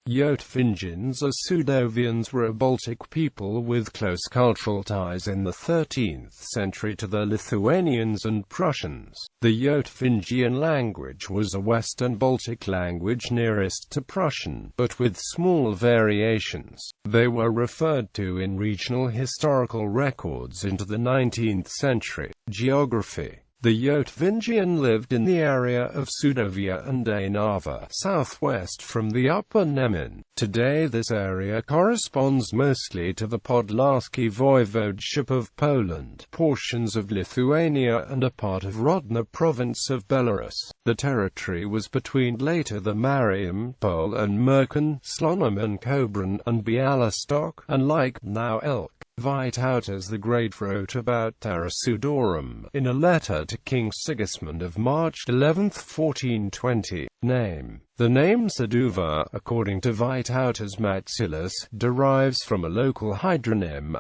Yotvingians or Sudovians were a Baltic people with close cultural ties in the 13th century to the Lithuanians and Prussians. The Yotvingian language was a Western Baltic language nearest to Prussian, but with small variations. They were referred to in regional historical records into the 19th century. Geography. The Yotvingian lived in the area of Sudovia and Dainava, southwest from the Upper Neman. Today this area corresponds mostly to the Podlaskie voivodeship of Poland, portions of Lithuania and a part of Rodno province of Belarus. The territory was between later the Mariumpol and Merkin, Slonim Kobran and Bialystok, and like now Elk. Vytautas the Great wrote about Terra Sudorum in a letter to King Sigismund of March 11, 1420. Name. The name Suduva, according to Vytautas Matsilus, derives from a local hydronym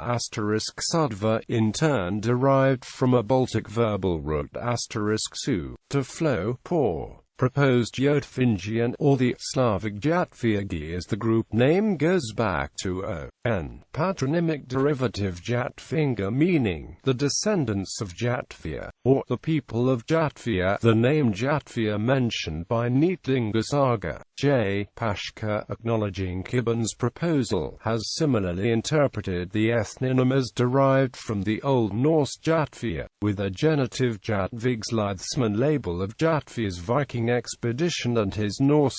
*sudva, in turn derived from a Baltic verbal root *su, to flow, pour. Proposed Yotvingian, or the Slavic Jatviagi as the group name goes back to O.N. patronymic derivative Jatvinga, meaning the descendants of Jatvia, or the people of Jatvia. The name Jatvia mentioned by Neatlinga Saga, J. Pashka, acknowledging Kibben's proposal, has similarly interpreted the ethnonym as derived from the Old Norse Jatvia, with a genitive Jatvigs Leithsman label of Jatvia's Viking expedition and his Norse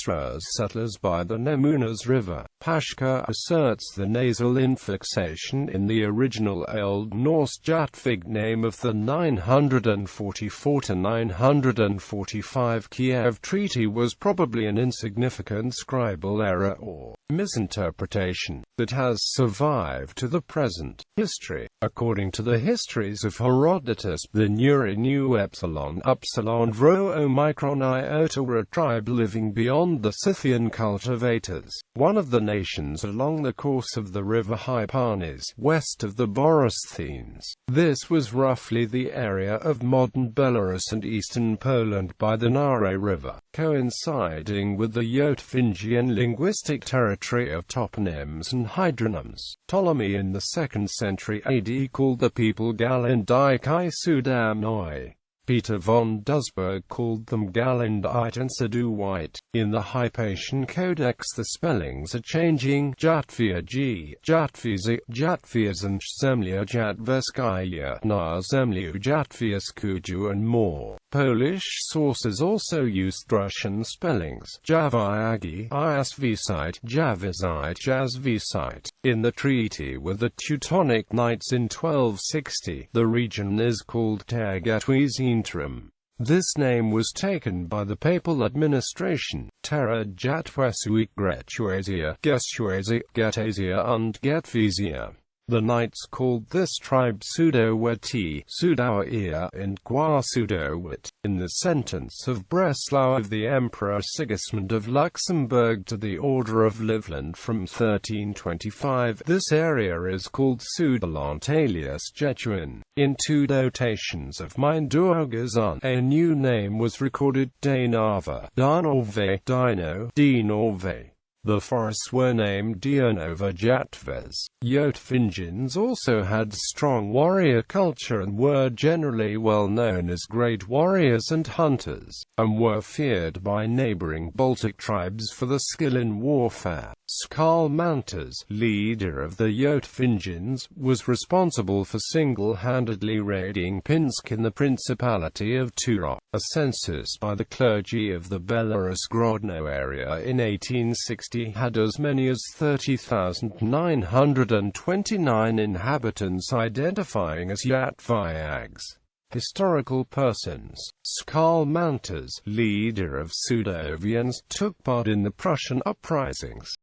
settlers by the Nemunas River. Pashka asserts the nasal infixation in the original Old Norse Jatvig name of the 944–945 Kiev Treaty was probably an insignificant scribal error or misinterpretation that has survived to the present. History. According to the histories of Herodotus, the Nuri Nu Epsilon Upsilon Rho Omicron Iota were a tribe living beyond the Scythian cultivators, one of the nations along the course of the river Hypanis, west of the Borysthenes. This was roughly the area of modern Belarus and eastern Poland by the Nare River, coinciding with the Yotvingian linguistic territory of toponyms and hydronyms. Ptolemy in the 2nd century AD called the people Galindikai Sudanoi. Peter von Dusberg called them Galindite and Suduwite. In the Hypatian Codex the spellings are changing: Jatvia G, Jatvizi, Jatvias and Zemlia Jatveskaya, Na Zemliu Jatvias Kuju and more. Polish sources also used Russian spellings: Javiagi, Iasvisite, Javizite, Jazvisite. In the treaty with the Teutonic Knights in 1260, the region is called Tergatwizintrum. This name was taken by the papal administration. Terra Jatwesuit Gretuasia, Gesuasia, Getasia and Getvisia. The knights called this tribe Sudoweti, Sudoia, and Guasudowit. In the sentence of Breslau of the Emperor Sigismund of Luxembourg to the Order of Livland from 1325, this area is called Sudolant alias Jetuin. In 2 dotations of Mindurgazan, a new name was recorded: Dainava, Dinove, Dino, Dinove. The forests were named Dionova Jatves. Yotvingians also had strong warrior culture and were generally well known as great warriors and hunters, and were feared by neighboring Baltic tribes for their skill in warfare. Skalmantas, leader of the Yotvingians, was responsible for single-handedly raiding Pinsk in the Principality of Turok. A census by the clergy of the Belarus-Grodno area in 1860 had as many as 30,929 inhabitants, identifying as Yatviags. Historical persons. Skalmantas, leader of Sudovians, took part in the Prussian uprisings.